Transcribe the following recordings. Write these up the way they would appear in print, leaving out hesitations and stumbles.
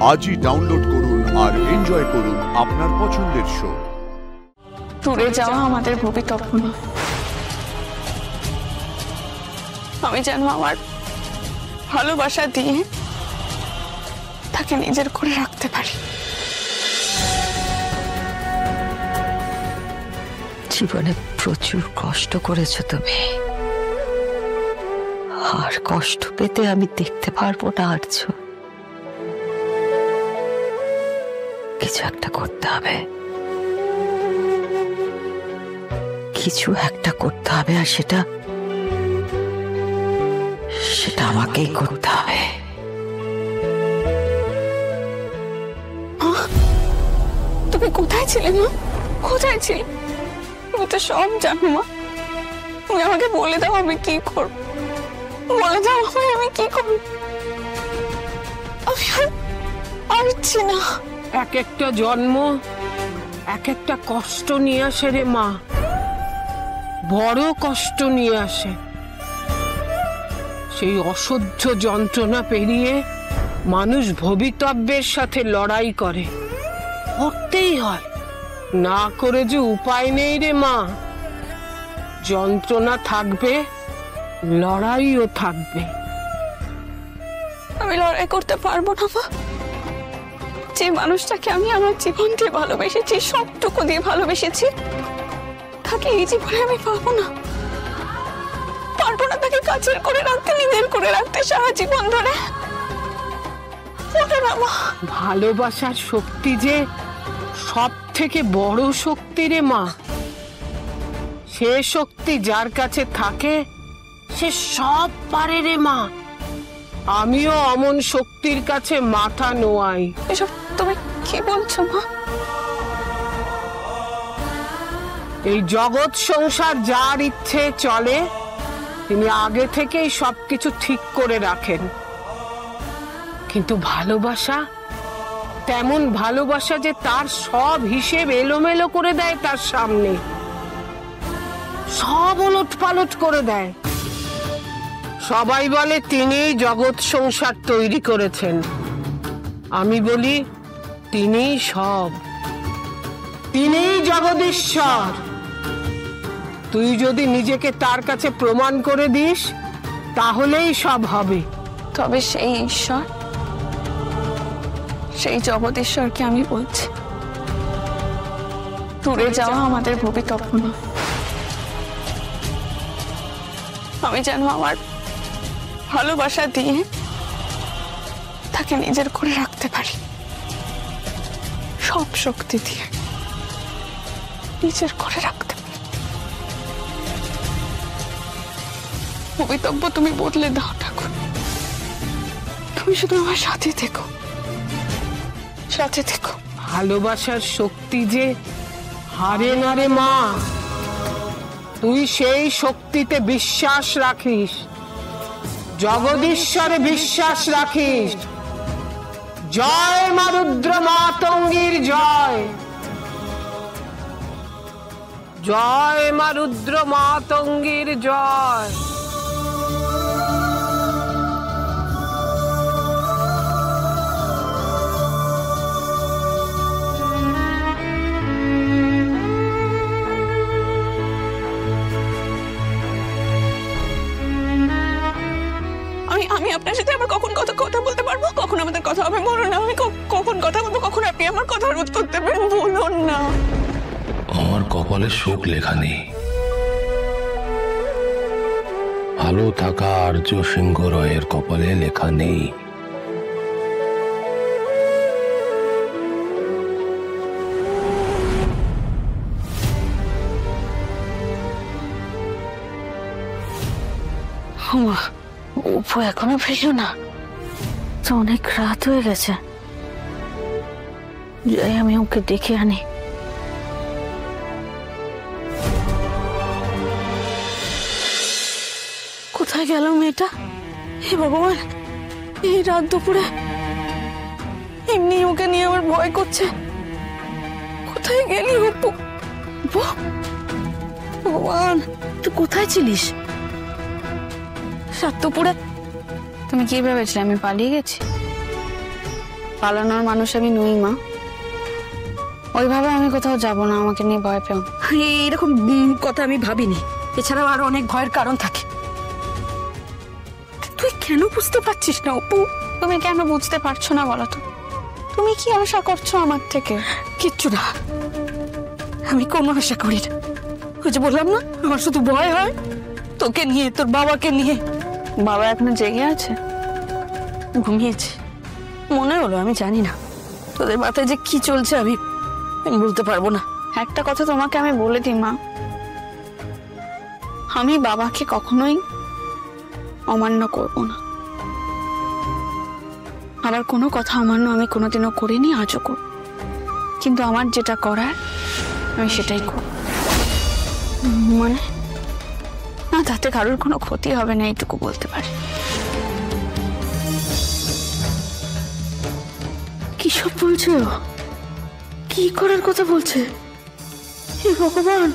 আজই ডাউনলোড করুন আর এনজয় করুন আপনার পছন্দের শো। দূরে যাওয়া আমাদের ভবিতব্য না। আমি যেন আমার ভালোবাসা দিয়ে তাকে নিজের করে রাখতে পারি। জীবনে প্রচুর কষ্ট করেছো তুমি, আর কষ্ট পেতে আমি দেখতে পারবো না। আরছো কিছু একটা করতে হবে, কিছু একটা করতে হবে, আর সেটা আমাকেই করতে হবে। তুমি কোথায় ছিলে মা? কোথায় ছিলে? তুমি তো সব জানো মা। তুমি আমাকে বলে দাও আমি কি করব, বলে দাও আমি কি করব। আমি আর পারছি না। এক একটা জন্ম এক একটা কষ্ট নিয়ে আসে রে মা, বড় কষ্ট নিয়ে আসে। সেই অসহ্য যন্ত্রণা পেরিয়ে মানুষ ভবিতব্যের সাথে লড়াই করে, করতেই হয়, না করে যে উপায় নেই রে মা। যন্ত্রণা থাকবে, লড়াইও থাকবে। আমি লড়াই করতে পারবো না মা। যে মানুষটাকে আমি আমার জীবন দিয়ে ভালোবেসেছি, সবটুকু দিয়ে ভালোবেসেছি, তাকে এই জীবনে আমি পাবো না। পারবো না তাকে কাছের করে রাখতে, নিজের করে রাখতে সারা জীবন ধরে। ভালোবাসার শক্তি যে সব থেকে বড় শক্তি রে মা। সে শক্তি যার কাছে থাকে সে সব পারে রে মা। আমিও অমন শক্তির কাছে মাথা নোয়াই। এসব তুমি কি বলছো মা? এই জগৎ সংসার যার ইচ্ছে চলে, তিনি আগে থেকেই সবকিছু ঠিক করে রাখেন। কিন্তু ভালোবাসা তেমন ভালোবাসা যে তার সব হিসেব এলোমেলো করে দেয়, তার সামনে সব ওলটপালট করে দেয়। সবাই বলে তিনিই জগৎ সংসার তৈরি করেছেন, আমি বলি তিনিই সব, তিনিই জগদীশ্বর। তুই যদি নিজেকে তার কাছে প্রমাণ করে দিস, তাহলেই সব হবে। তবে সেই ঈশ্বর, সেই জগদীশ্বরকে আমি বলছি, দূরে যাওয়া আমাদের ভবিতব্য না। আমি যেন আমার ভালোবাসা দিয়ে তাকে নিজের করে রাখতে পারি, সব শক্তি দিয়ে নিজের করে রাখতে পারি। ভবিতব্য তুমি বদলে দাও ঠাকুর। তুমি শুধু আমার সাথে থেকো, সাথে থেকো। ভালোবাসার শক্তি যে হারে না রে মা। তুই সেই শক্তিতে বিশ্বাস রাখিস, জগদীশ্বরে বিশ্বাস রাখিস। জয় মা রুদ্র মাতঙ্গীর জয়, জয় মা রুদ্র মাতঙ্গীর জয়। আমি আপনার সাথে আবার কখন কথা বলতে পারবো? কখন আমাদের কথা হবে বলুন না। আমি কখন কথা বলবো, কখন আপনি আমার কথা রোধ করতে পারেন বলুন না। আমার কপালে শোক লেখা নেই। ভালো থাকা আর্য সিংহ রয়ের কপালে লেখা নেই। উপু এখনো ফিরল না, তো অনেক রাত হয়ে গেছে। যাই আমি ওকে ডেকে আনি। কোথায় গেল মেয়েটা? হে ভগবান, এই রাত দুপুরে এমনি ওকে নিয়ে আমার ভয় করছে। কোথায় গেলি অপু? ভগবান, তুই কোথায় ছিলিস? রাত দুপুরে তুমি কি ভেবেছিলে আমি পালিয়ে গেছি? পালানোর মানুষ আমি নই মা। ওইভাবে আমি কোথাও যাব না, আমাকে নিয়ে ভয় পেও না। এরকম কথা আমি ভাবিনি। এছাড়াও আরো অনেক ভয়ের কারণ থাকে। তুই কেন বুঝতে পারছিস না অপু? তুমি কেন বুঝতে পারছো না বলো তো? তুমি কি আশা করছো আমার থেকে? কিচ্ছু না, আমি কোনো আশা করি না। ওই যে বললাম না, আমার শুধু ভয় হয় তোকে নিয়ে, তোর বাবাকে নিয়ে। বাবা এখনো জেগে আছে? ঘুমিয়েছে মনে হলো, আমি জানি না। তোদের মাথায় যে কি চলছে আমি বলতে পারবো না। একটা কথা তোমাকে আমি বলে দিই মা, আমি বাবাকে কখনোই অমান্য করব না। আবার কোনো কথা অমান্য আমি কোনোদিনও করিনি, আজও করব। কিন্তু আমার যেটা করার আমি সেটাই করব। মানে না, তাতে কারোর কোনো ক্ষতি হবে না, এইটুকু বলতে পারি। কি সব বলছে ও? কি করার কথা বলছে? হে ভগবান!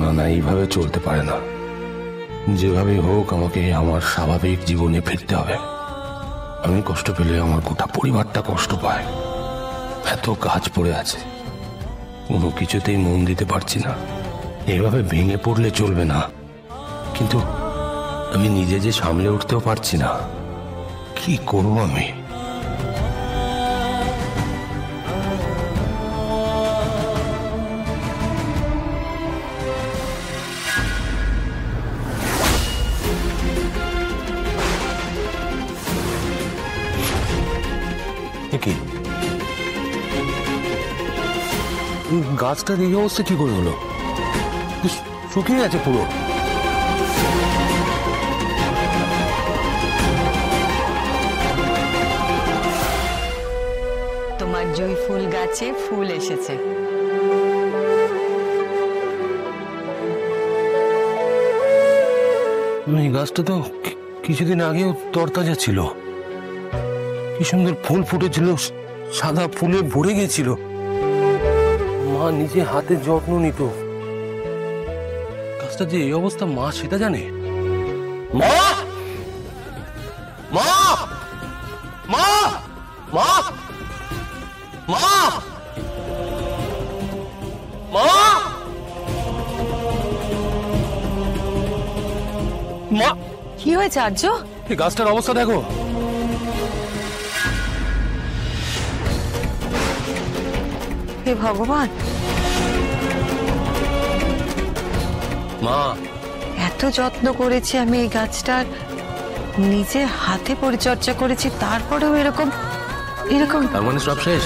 না না, এইভাবে চলতে পারে না। যেভাবে হোক আমাকে আমার স্বাভাবিক জীবনে ফিরতে হবে। আমি কষ্ট পেলে আমার গোটা পরিবারটা কষ্ট পায়। এত কাজ পড়ে আছে, কোনো কিছুতেই মন দিতে পারছি না। এভাবে ভেঙে পড়লে চলবে না। কিন্তু আমি নিজে যে সামলে উঠতেও পারছি না, কি করব আমি? কি গাছটা এই অবস্থা কি করে হলো? শুকিয়ে গেছে পুরো। তোমার জুঁই ফুল গাছে ফুল এসেছে। এই গাছটা তো কিছুদিন আগেও তরতাজা ছিল। কি সুন্দর ফুল ফুটেছিল, সাদা ফুলে ভরে গেছিল। মা নিজে হাতে যত্ন নিত। গাছটা যে এই অবস্থা মা সেটা জানে। মা মা মা মা মা মা মা! কি হয়েছে আর্য? এই গাছটার অবস্থা দেখো। হে ভগবান, মা এত যত্ন করেছি আমি এই গাছটার, নিজে হাতে পরিচর্যা করেছি, তারপরেও এরকম এরকম। তার মানে সব শেষ।